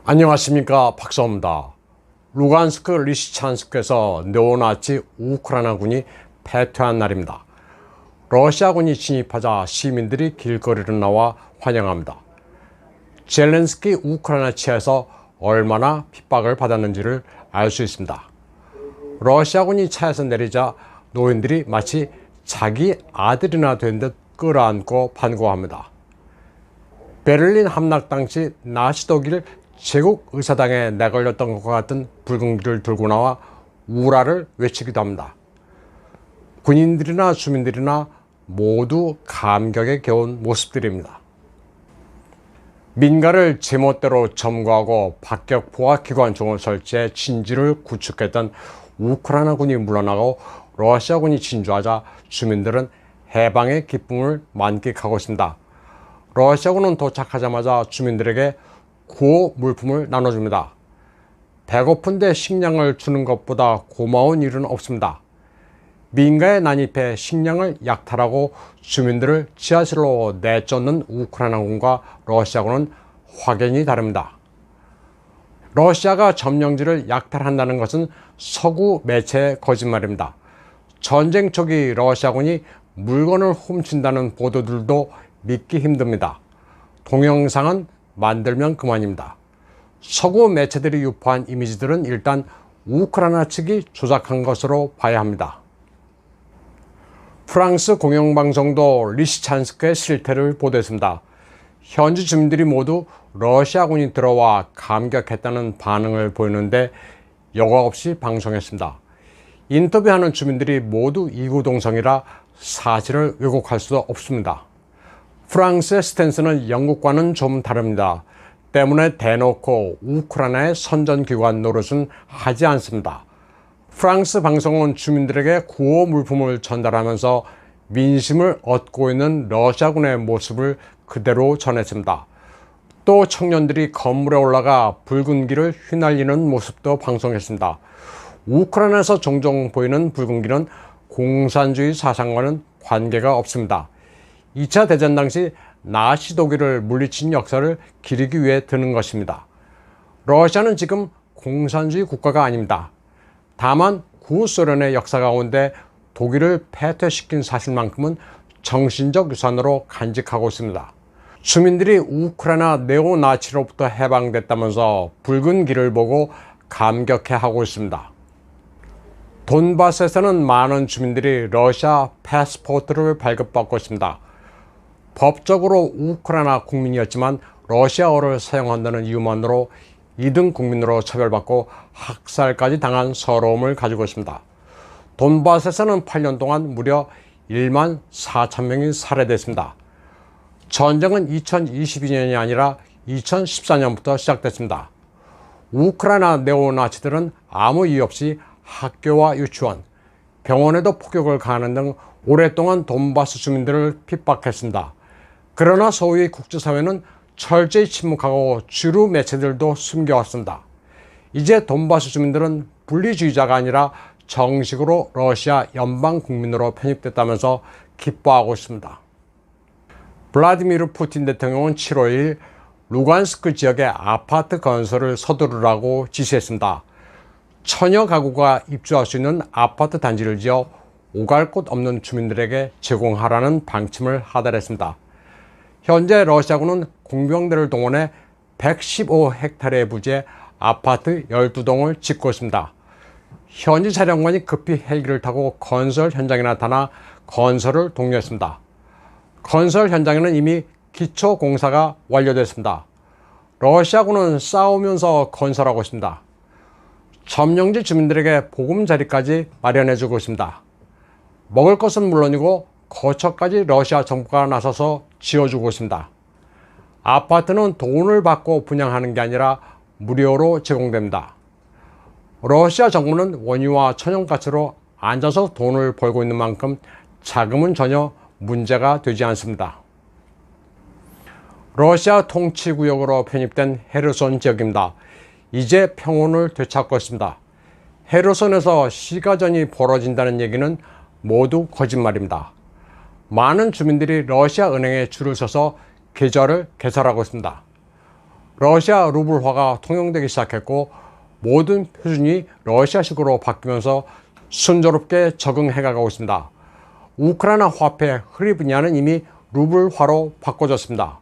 안녕하십니까, 박사입니다. 루간스크 리시찬스크에서 네오나치 우크라이나군이 패퇴한 날입니다. 러시아군이 진입하자 시민들이 길거리로 나와 환영합니다. 젤렌스키 우크라이나 차에서 얼마나 핍박을 받았는지를 알 수 있습니다. 러시아군이 차에서 내리자 노인들이 마치 자기 아들이나 된 듯 끌어안고 반가워합니다. 베를린 함락 당시 나치 독일 제국의사당에 내걸렸던 것과 같은 붉은 길을 들고 나와 우라를 외치기도 합니다. 군인들이나 주민들이나 모두 감격에 겨운 모습들입니다. 민가를 제멋대로 점거하고 박격포와 기관총을 설치해 진지를 구축했던 우크라이나군이 물러나고 러시아군이 진주하자 주민들은 해방의 기쁨을 만끽하고 있습니다. 러시아군은 도착하자마자 주민들에게 구호 물품을 나눠줍니다. 배고픈데 식량을 주는 것보다 고마운 일은 없습니다. 민가에 난입해 식량을 약탈하고 주민들을 지하실로 내쫓는 우크라이나군과 러시아군은 확연히 다릅니다. 러시아가 점령지를 약탈한다는 것은 서구 매체의 거짓말입니다. 전쟁 초기 러시아군이 물건을 훔친다는 보도들도 믿기 힘듭니다. 동영상은 만들면 그만입니다. 서구 매체들이 유포한 이미지들은 일단 우크라이나 측이 조작한 것으로 봐야 합니다. 프랑스 공영방송도 리시찬스크의 실태를 보도했습니다. 현지 주민들이 모두 러시아군이 들어와 감격했다는 반응을 보이는데 여과 없이 방송했습니다. 인터뷰하는 주민들이 모두 이구동성이라 사실을 왜곡할 수 없습니다. 프랑스의 스탠스는 영국과는 좀 다릅니다. 때문에 대놓고 우크라이나의 선전기관 노릇은 하지 않습니다. 프랑스 방송은 주민들에게 구호 물품을 전달하면서 민심을 얻고 있는 러시아군의 모습을 그대로 전했습니다. 또 청년들이 건물에 올라가 붉은 길을 휘날리는 모습도 방송했습니다. 우크라이나에서 종종 보이는 붉은 길은 공산주의 사상과는 관계가 없습니다. 2차 대전 당시 나치 독일을 물리친 역사를 기리기 위해 드는 것입니다. 러시아는 지금 공산주의 국가가 아닙니다. 다만 구소련의 역사 가운데 독일을 패퇴시킨 사실만큼은 정신적 유산으로 간직하고 있습니다. 주민들이 우크라이나 네오나치로부터 해방됐다면서 붉은 길을 보고 감격해하고 있습니다. 돈바스에서는 많은 주민들이 러시아 패스포트를 발급받고 있습니다. 법적으로 우크라이나 국민이었지만 러시아어를 사용한다는 이유만으로 2등 국민으로 처벌받고 학살까지 당한 서러움을 가지고 있습니다. 돈바스에서는 8년 동안 무려 1만 4천 명이 살해됐습니다. 전쟁은 2022년이 아니라 2014년부터 시작됐습니다. 우크라이나 네오나치들은 아무 이유 없이 학교와 유치원, 병원에도 폭격을 가하는 등 오랫동안 돈바스 주민들을 핍박했습니다. 그러나 소위 국제사회는 철저히 침묵하고 주류 매체들도 숨겨왔습니다. 이제 돈바스 주민들은 분리주의자가 아니라 정식으로 러시아 연방 국민으로 편입됐다면서 기뻐하고 있습니다. 블라디미르 푸틴 대통령은 7월 1일 루간스크 지역의 아파트 건설을 서두르라고 지시했습니다. 천여 가구가 입주할 수 있는 아파트 단지를 지어 오갈 곳 없는 주민들에게 제공하라는 방침을 하달했습니다. 현재 러시아군은 공병대를 동원해 115헥타르의 부지에 아파트 12동을 짓고 있습니다. 현지 사령관이 급히 헬기를 타고 건설 현장에 나타나 건설을 독려했습니다. 건설 현장에는 이미 기초 공사가 완료됐습니다. 러시아군은 싸우면서 건설하고 있습니다. 점령지 주민들에게 보금자리까지 마련해주고 있습니다. 먹을 것은 물론이고 거처까지 러시아 정부가 나서서 지어주고 있습니다. 아파트는 돈을 받고 분양하는 게 아니라 무료로 제공됩니다. 러시아 정부는 원유와 천연가스로 앉아서 돈을 벌고 있는 만큼 자금은 전혀 문제가 되지 않습니다. 러시아 통치구역으로 편입된 헤르손 지역입니다. 이제 평온을 되찾고 있습니다. 헤르손에서 시가전이 벌어진다는 얘기는 모두 거짓말입니다. 많은 주민들이 러시아 은행에 줄을 서서 계좌를 개설하고 있습니다. 러시아 루블화가 통용되기 시작했고 모든 표준이 러시아식으로 바뀌면서 순조롭게 적응해가고 있습니다. 우크라이나 화폐 흐리브냐는 이미 루블화로 바꿔졌습니다.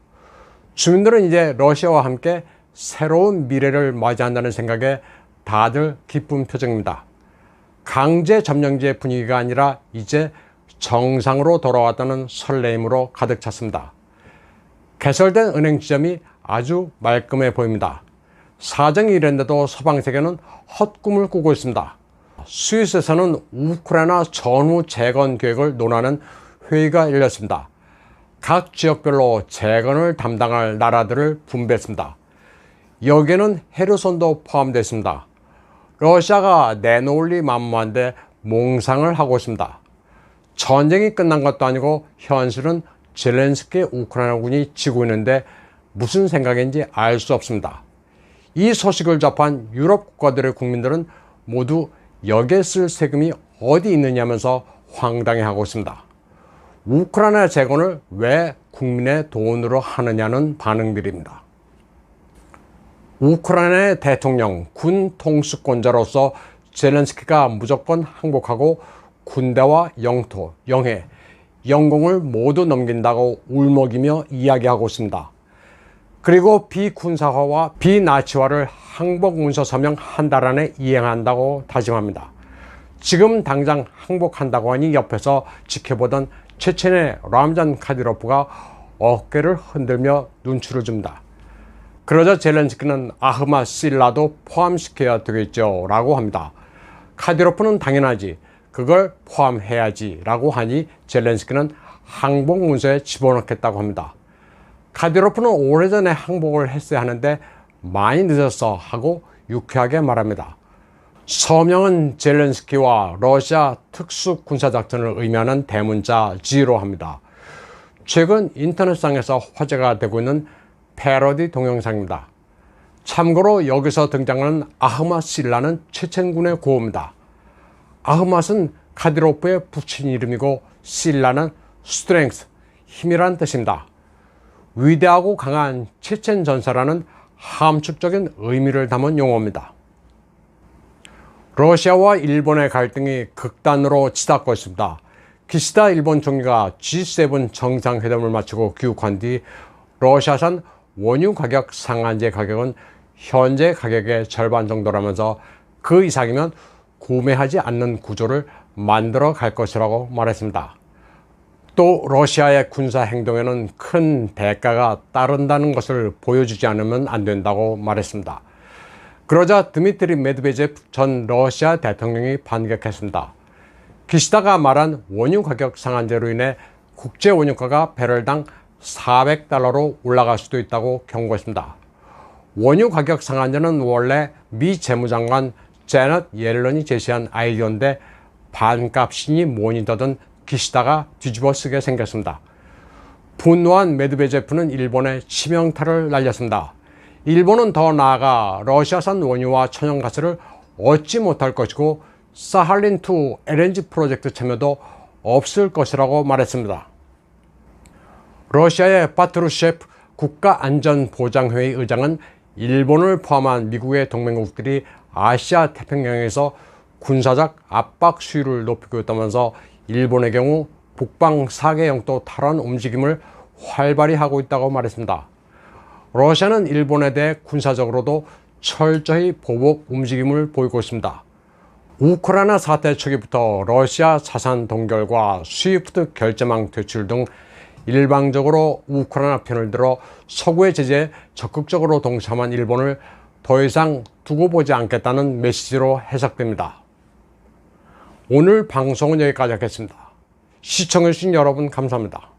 주민들은 이제 러시아와 함께 새로운 미래를 맞이한다는 생각에 다들 기쁜 표정입니다. 강제 점령지의 분위기가 아니라 이제 정상으로 돌아왔다는 설레임으로 가득 찼습니다. 개설된 은행 지점이 아주 말끔해 보입니다. 사정이 이랬는데도 서방 세계는 헛꿈을 꾸고 있습니다. 스위스에서는 우크라이나 전후 재건 계획을 논하는 회의가 열렸습니다. 각 지역별로 재건을 담당할 나라들을 분배했습니다. 여기에는 헤르손도 포함되어 있습니다. 러시아가 내놓을리 만무한데 몽상을 하고 있습니다. 전쟁이 끝난 것도 아니고 현실은 젤렌스키 우크라이나군이 지고 있는데 무슨 생각인지 알 수 없습니다. 이 소식을 접한 유럽 국가들의 국민들은 모두 여기에 쓸 세금이 어디 있느냐면서 황당해하고 있습니다. 우크라이나 재건을 왜 국민의 돈으로 하느냐는 반응들입니다. 우크라이나의 대통령, 군 통수권자로서 젤렌스키가 무조건 항복하고 군대와 영토, 영해, 영공을 모두 넘긴다고 울먹이며 이야기하고 있습니다. 그리고 비군사화와 비나치화를 항복문서 서명 한 달 안에 이행한다고 다짐합니다. 지금 당장 항복한다고 하니 옆에서 지켜보던 체첸의 람잔 카디로프가 어깨를 흔들며 눈치를 줍니다. 그러자 젤렌스키는 아흐마 실라도 포함시켜야 되겠죠 라고 합니다. 카디로프는 당연하지, 그걸 포함해야지 라고 하니 젤렌스키는 항복 문서에 집어넣겠다고 합니다. 카디로프는 오래전에 항복을 했어야 하는데 많이 늦었어 하고 유쾌하게 말합니다. 서명은 젤렌스키와 러시아 특수군사작전을 의미하는 대문자 G로 합니다. 최근 인터넷상에서 화제가 되고 있는 패러디 동영상입니다. 참고로 여기서 등장하는 아흐맛 실라는 체첸군의 고호입니다. 아흐맛은 카디로프의 붙인 이름이고 실라는 스트렝스, 힘이란 뜻입니다. 위대하고 강한 체첸 전사라는 함축적인 의미를 담은 용어입니다. 러시아와 일본의 갈등이 극단으로 치닫고 있습니다. 기시다 일본 총리가 G7 정상회담을 마치고 귀국한 뒤 러시아산 원유 가격 상한제 가격은 현재 가격의 절반 정도라면서 그 이상이면 구매하지 않는 구조를 만들어 갈 것이라고 말했습니다. 또 러시아의 군사 행동에는 큰 대가가 따른다는 것을 보여주지 않으면 안 된다고 말했습니다. 그러자 드미트리 메드베제프 전 러시아 대통령이 반격했습니다. 기시다가 말한 원유 가격 상한제로 인해 국제 원유가가 배럴당 $400로 올라갈 수도 있다고 경고했습니다. 원유 가격 상한제는 원래 미 재무장관 제넷 옐런이 제시한 아이디어인데 반값이니 뭐니더든 기시다가 뒤집어 쓰게 생겼습니다. 분노한 메드베제프는 일본에 치명타를 날렸습니다. 일본은 더 나아가 러시아산 원유와 천연가스를 얻지 못할 것이고 사할린2 LNG 프로젝트 참여도 없을 것이라고 말했습니다. 러시아의 파트루셰프 국가안전보장회의 의장은 일본을 포함한 미국의 동맹국들이 아시아 태평양에서 군사적 압박 수위를 높이고 있다면서 일본의 경우 북방 4개 영토 탈환 움직임을 활발히 하고 있다고 말했습니다. 러시아는 일본에 대해 군사적으로도 철저히 보복 움직임을 보이고 있습니다. 우크라이나 사태 초기부터 러시아 자산 동결과 스위프트 결제망 퇴출 등 일방적으로 우크라이나 편을 들어 서구의 제재에 적극적으로 동참한 일본을 더 이상 두고 보지 않겠다는 메시지로 해석됩니다. 오늘 방송은 여기까지 하겠습니다. 시청해주신 여러분 감사합니다.